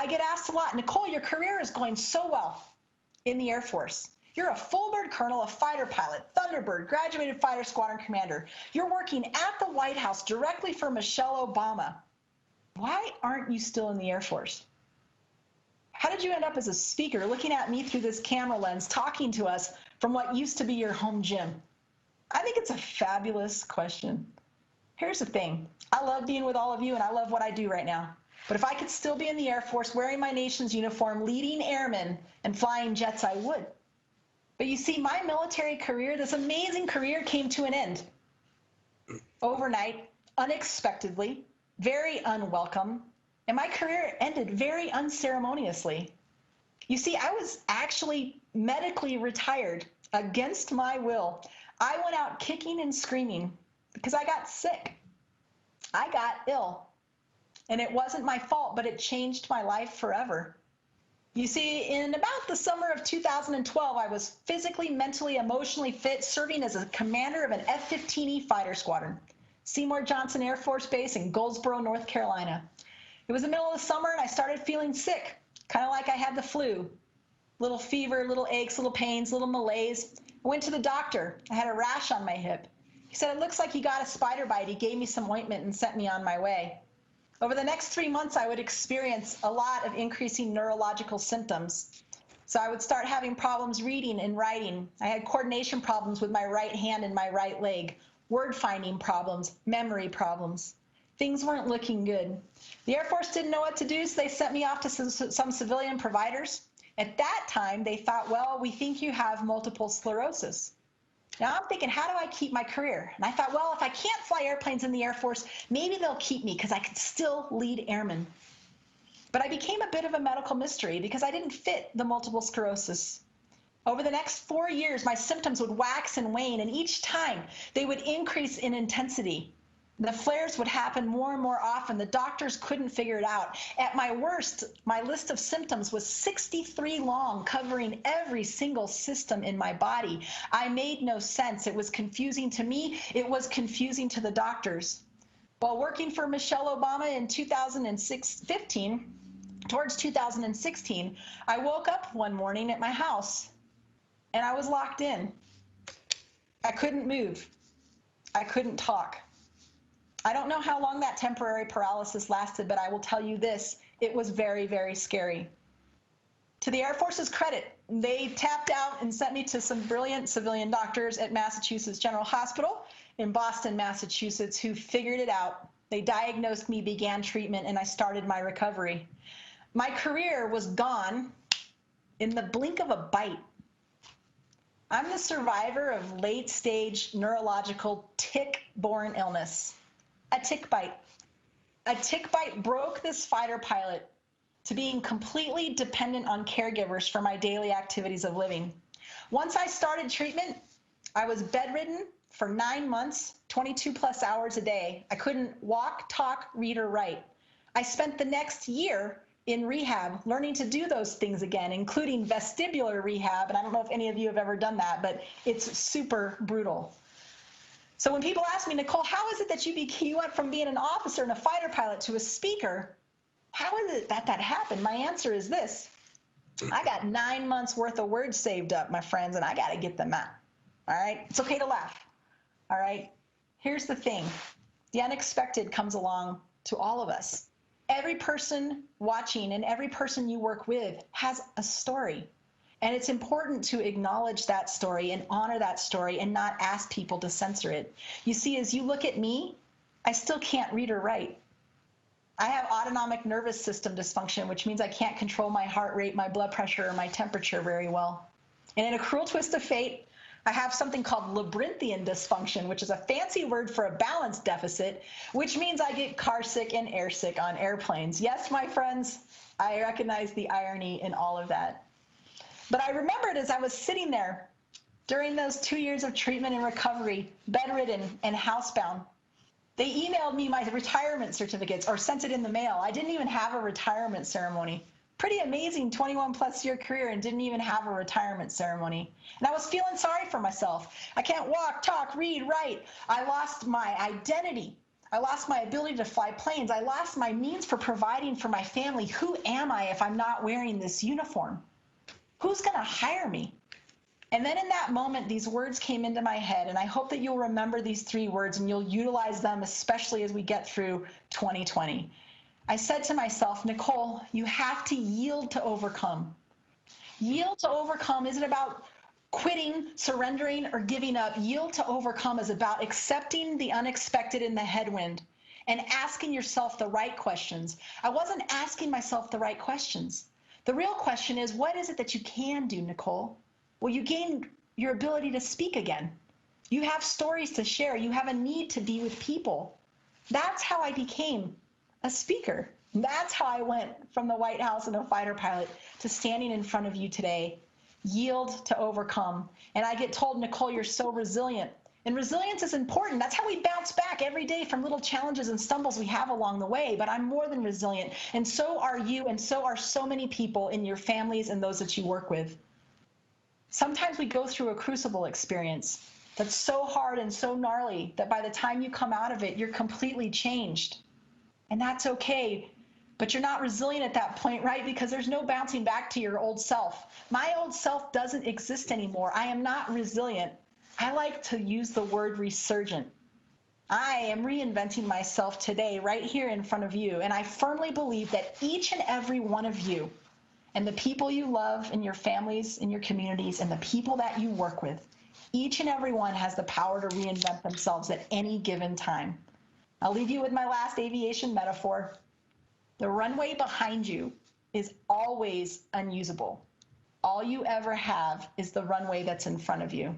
I get asked a lot, Nicole, your career is going so well in the Air Force. You're a full-bird colonel, a fighter pilot, Thunderbird, graduated fighter squadron commander. You're working at the White House directly for Michelle Obama. Why aren't you still in the Air Force? How did you end up as a speaker, looking at me through this camera lens, talking to us from what used to be your home gym? I think it's a fabulous question. Here's the thing. I love being with all of you, and I love what I do right now. But if I could still be in the Air Force wearing my nation's uniform, leading airmen and flying jets, I would. But you see, my military career, this amazing career, came to an end. Overnight, unexpectedly, very unwelcome, and my career ended very unceremoniously. You see, I was actually medically retired against my will. I went out kicking and screaming because I got sick. I got ill, and it wasn't my fault, but it changed my life forever. You see, in about the summer of 2012, I was physically, mentally, emotionally fit, serving as a commander of an F-15E Fighter Squadron, Seymour Johnson Air Force Base in Goldsboro, North Carolina. It was the middle of the summer, and I started feeling sick, kind of like I had the flu. Little fever, little aches, little pains, little malaise. I went to the doctor. I had a rash on my hip. He said, it looks like you got a spider bite. He gave me some ointment and sent me on my way. Over the next 3 months, I would experience a lot of increasing neurological symptoms. So I would start having problems reading and writing. I had coordination problems with my right hand and my right leg, word finding problems, memory problems. Things weren't looking good. The Air Force didn't know what to do, so they sent me off to some civilian providers. At that time, they thought, well, we think you have multiple sclerosis. Now I'm thinking, how do I keep my career? And I thought, well, if I can't fly airplanes in the Air Force, maybe they'll keep me because I can still lead airmen. But I became a bit of a medical mystery because I didn't fit the multiple sclerosis. Over the next 4 years, my symptoms would wax and wane, and each time they would increase in intensity. The flares would happen more and more often. The doctors couldn't figure it out. At my worst, my list of symptoms was 63 long, covering every single system in my body. I made no sense. It was confusing to me. It was confusing to the doctors. While working for Michelle Obama in 2015, towards 2016, I woke up one morning at my house, and I was locked in. I couldn't move. I couldn't talk. I don't know how long that temporary paralysis lasted, but I will tell you this, it was very, very scary. To the Air Force's credit, they tapped out and sent me to some brilliant civilian doctors at Massachusetts General Hospital in Boston, Massachusetts, who figured it out. They diagnosed me, began treatment, and I started my recovery. My career was gone in the blink of a bite. I'm the survivor of late-stage neurological tick-borne illness. A tick bite. A tick bite broke this fighter pilot to being completely dependent on caregivers for my daily activities of living. Once I started treatment, I was bedridden for 9 months, 22 plus hours a day. I couldn't walk, talk, read, or write. I spent the next year in rehab learning to do those things again, including vestibular rehab. And I don't know if any of you have ever done that, but it's super brutal. So when people ask me, Nicole, how is it that you went from being an officer and a fighter pilot to a speaker? How is it that happened? My answer is this. I got 9 months worth of words saved up, my friends, and I got to get them out. All right? It's okay to laugh. All right? Here's the thing. The unexpected comes along to all of us. Every person watching and every person you work with has a story. And it's important to acknowledge that story and honor that story and not ask people to censor it. You see, as you look at me, I still can't read or write. I have autonomic nervous system dysfunction, which means I can't control my heart rate, my blood pressure, or my temperature very well. And in a cruel twist of fate, I have something called labyrinthian dysfunction, which is a fancy word for a balance deficit, which means I get car sick and air sick on airplanes. Yes, my friends, I recognize the irony in all of that. But I remembered as I was sitting there during those 2 years of treatment and recovery, bedridden and housebound, they emailed me my retirement certificates or sent it in the mail. I didn't even have a retirement ceremony. Pretty amazing 21-plus year career and didn't even have a retirement ceremony. And I was feeling sorry for myself. I can't walk, talk, read, write. I lost my identity. I lost my ability to fly planes. I lost my means for providing for my family. Who am I if I'm not wearing this uniform? Who's going to hire me? And then in that moment, these words came into my head, and I hope that you'll remember these 3 words and you'll utilize them, especially as we get through 2020. I said to myself, Nicole, you have to yield to overcome. Yield to overcome isn't about quitting, surrendering, or giving up. Yield to overcome is about accepting the unexpected in the headwind and asking yourself the right questions. I wasn't asking myself the right questions. The real question is, what is it that you can do, Nicole? Well, you gain your ability to speak again. You have stories to share. You have a need to be with people. That's how I became a speaker. That's how I went from the White House and a fighter pilot to standing in front of you today. Yield to overcome. And I get told, Nicole, you're so resilient. And resilience is important. That's how we bounce back every day from little challenges and stumbles we have along the way. But I'm more than resilient. And so are you, and so are so many people in your families and those that you work with. Sometimes we go through a crucible experience that's so hard and so gnarly that by the time you come out of it, you're completely changed. And that's okay. But you're not resilient at that point, right? Because there's no bouncing back to your old self. My old self doesn't exist anymore. I am not resilient. I like to use the word resurgent. I am reinventing myself today right here in front of you. And I firmly believe that each and every one of you and the people you love in your families, in your communities, and the people that you work with, each and every one has the power to reinvent themselves at any given time. I'll leave you with my last aviation metaphor. The runway behind you is always unusable. All you ever have is the runway that's in front of you.